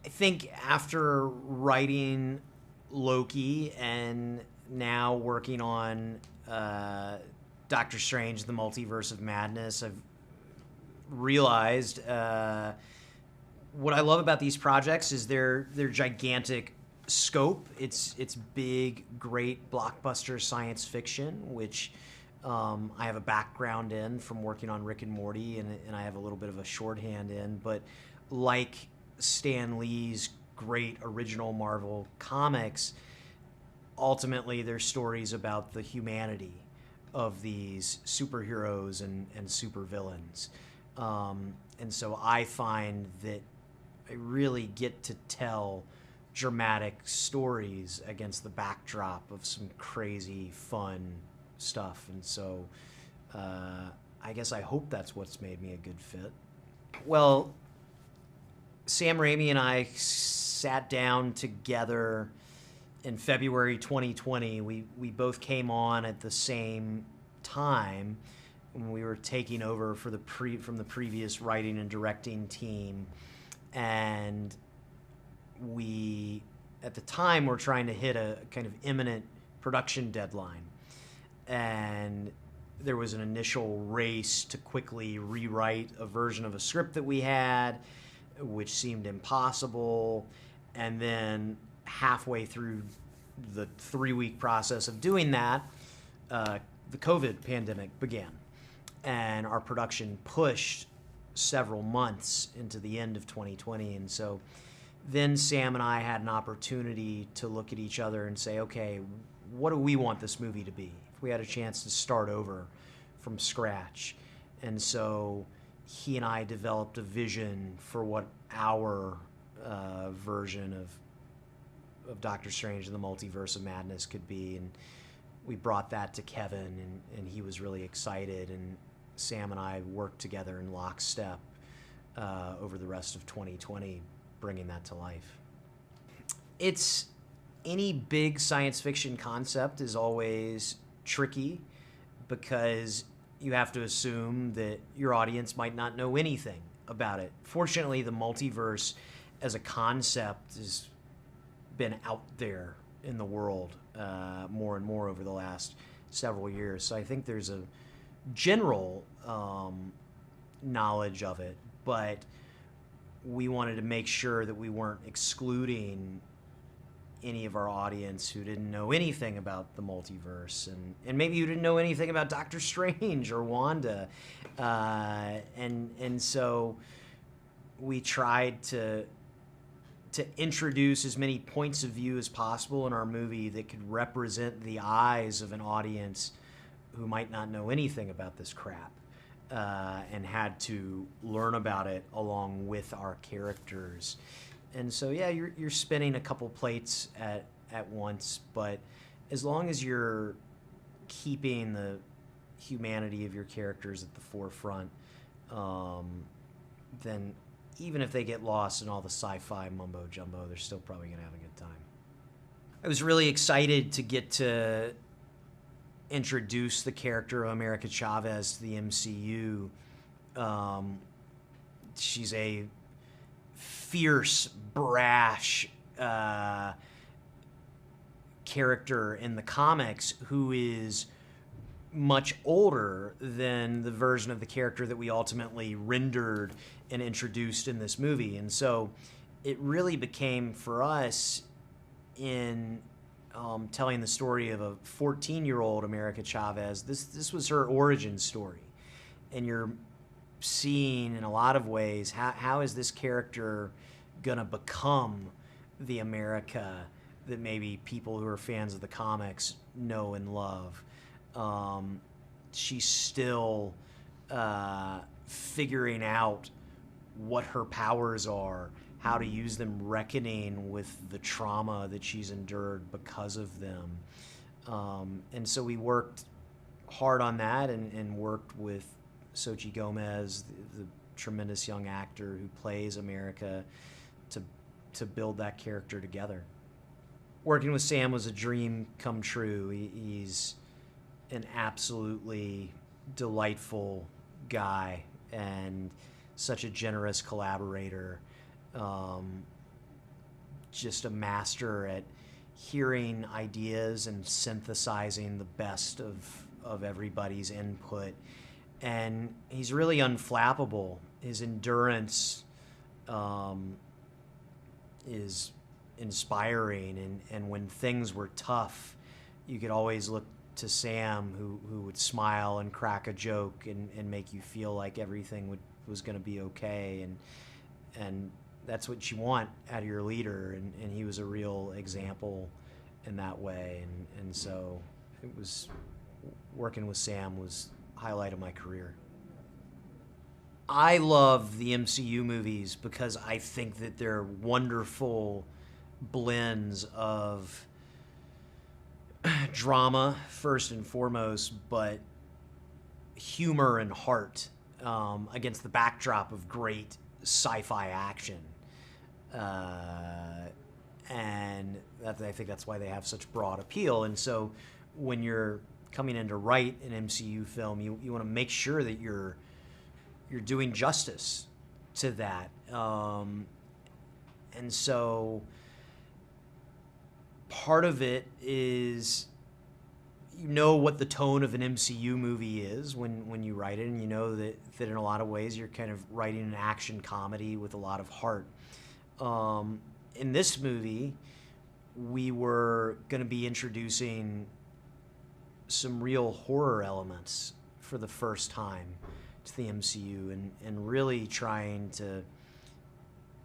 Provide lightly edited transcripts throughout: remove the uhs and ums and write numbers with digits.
I think after writing Loki and now working on Doctor Strange, the Multiverse of Madness, I've realized what I love about these projects is their gigantic scope. It's big, great blockbuster science fiction, which I have a background in from working on Rick and Morty, and I have a little bit of a shorthand in. But like Stan Lee's great original Marvel comics, ultimately they're stories about the humanity of these superheroes and supervillains. And so I find that I really get to tell dramatic stories against the backdrop of some crazy, fun stuff. And so I guess I hope that's what's made me a good fit. Well, Sam Raimi and I sat down together in February 2020. We both came on at the same time when we were taking over for from the previous writing and directing team, and we at the time were trying to hit a kind of imminent production deadline, and there was an initial race to quickly rewrite a version of a script that we had, which seemed impossible. And then halfway through the 3-week process of doing that, the COVID pandemic began, and our production pushed several months into the end of 2020. And so then Sam and I had an opportunity to look at each other and say, okay, what do we want this movie to be? If we had a chance to start over from scratch. And so he and I developed a vision for what our version of Doctor Strange and the Multiverse of Madness could be. And we brought that to Kevin, and he was really excited. And Sam and I worked together in lockstep over the rest of 2020, bringing that to life. It's any big science fiction concept is always tricky because you have to assume that your audience might not know anything about it. Fortunately, the multiverse as a concept has been out there in the world more and more over the last several years. So I think there's a general knowledge of it, but we wanted to make sure that we weren't excluding any of our audience who didn't know anything about the multiverse, and maybe you didn't know anything about Doctor Strange or Wanda, and so we tried to introduce as many points of view as possible in our movie that could represent the eyes of an audience who might not know anything about this crap, and had to learn about it along with our characters. And so, yeah, you're spinning a couple plates at once, but as long as you're keeping the humanity of your characters at the forefront, then even if they get lost in all the sci-fi mumbo-jumbo, they're still probably going to have a good time. I was really excited to get to introduce the character of America Chavez to the MCU. She's a fierce, brash character in the comics who is much older than the version of the character that we ultimately rendered and introduced in this movie. And so it really became for us in telling the story of a 14-year-old America Chavez, this was her origin story. And you're seeing in a lot of ways how is this character gonna become the America that maybe people who are fans of the comics know and love. She's still figuring out what her powers are, how to use them, reckoning with the trauma that she's endured because of them. And so we worked hard on that and worked with Xochitl Gomez, the tremendous young actor who plays America, to build that character together. Working with Sam was a dream come true. He's an absolutely delightful guy and such a generous collaborator. just a master at hearing ideas and synthesizing the best of everybody's input. And he's really unflappable. His endurance is inspiring. And when things were tough, you could always look to Sam, who would smile and crack a joke and make you feel like everything was going to be okay. And that's what you want out of your leader. And he was a real example in that way. And so it was, working with Sam was highlight of my career. I love the MCU movies because I think that they're wonderful blends of drama, first and foremost, but humor and heart against the backdrop of great sci-fi action. And I think that's why they have such broad appeal. And so when you're coming in to write an MCU film, you want to make sure that you're doing justice to that. And so part of it is, you know what the tone of an MCU movie is when you write it, and you know that in a lot of ways you're kind of writing an action comedy with a lot of heart. In this movie, we were going to be introducing some real horror elements for the first time to the MCU, and really trying to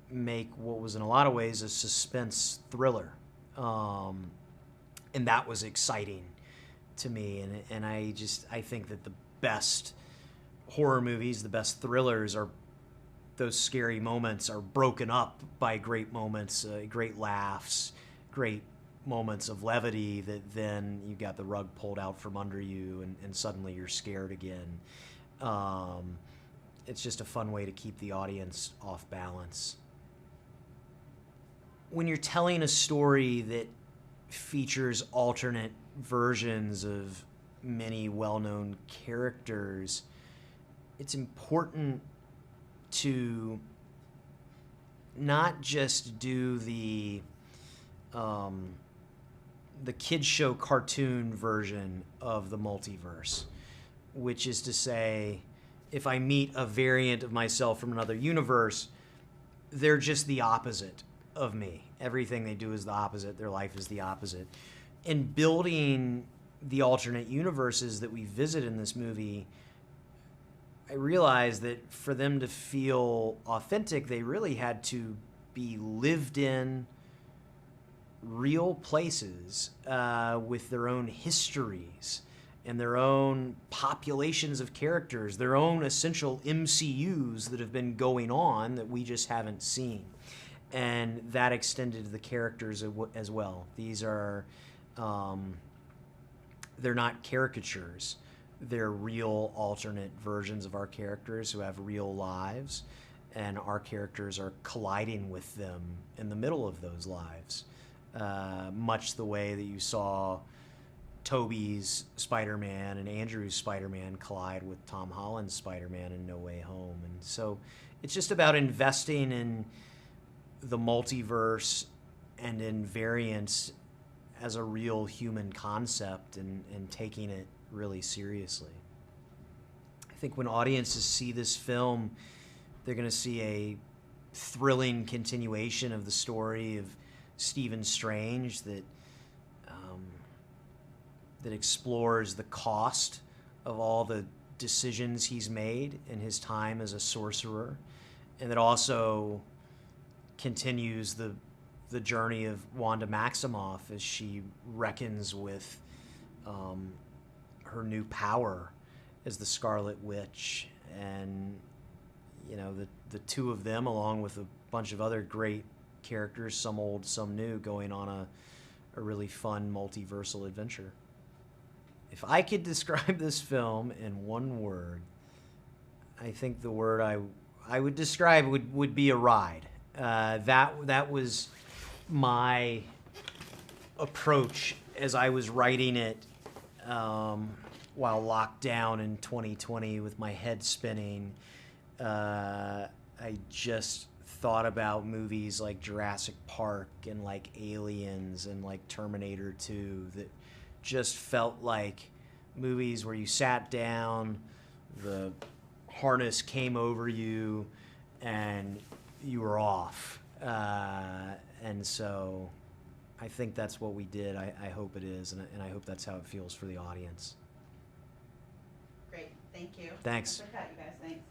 make what was in a lot of ways a suspense thriller. And that was exciting to me. And I think that the best horror movies, the best thrillers, are those scary moments are broken up by great moments, great laughs, great moments of levity that then you got the rug pulled out from under you and suddenly you're scared again. It's just a fun way to keep the audience off balance. When you're telling a story that features alternate versions of many well-known characters, it's important to not just do the kids show cartoon version of the multiverse, which is to say, if I meet a variant of myself from another universe, they're just the opposite of me. Everything they do is the opposite. Their life is the opposite. In building the alternate universes that we visit in this movie, I realized that for them to feel authentic, they really had to be lived in real places with their own histories and their own populations of characters, their own essential MCUs that have been going on that we just haven't seen. And that extended to the characters as well. These are, they're not caricatures. They're real alternate versions of our characters who have real lives, and our characters are colliding with them in the middle of those lives, much the way that you saw Tobey's Spider-Man and Andrew's Spider-Man collide with Tom Holland's Spider-Man in No Way Home. And so it's just about investing in the multiverse and in variance as a real human concept and taking it really seriously. I think when audiences see this film, they're going to see a thrilling continuation of the story of Stephen Strange that explores the cost of all the decisions he's made in his time as a sorcerer, and that also continues the journey of Wanda Maximoff as she reckons with her new power as the Scarlet Witch. And you know, the two of them, along with a bunch of other great characters, some old, some new, going on a really fun multiversal adventure. If I could describe this film in one word, I think the word I would describe would be a ride. That was my approach as I was writing it while locked down in 2020 with my head spinning. I just thought about movies like Jurassic Park and like Aliens and like Terminator 2 that just felt like movies where you sat down, the harness came over you, and you were off. And so I think that's what we did. I hope it is, and I hope that's how it feels for the audience. Great. Thank you. Thanks. That's our cut, you guys. Thanks.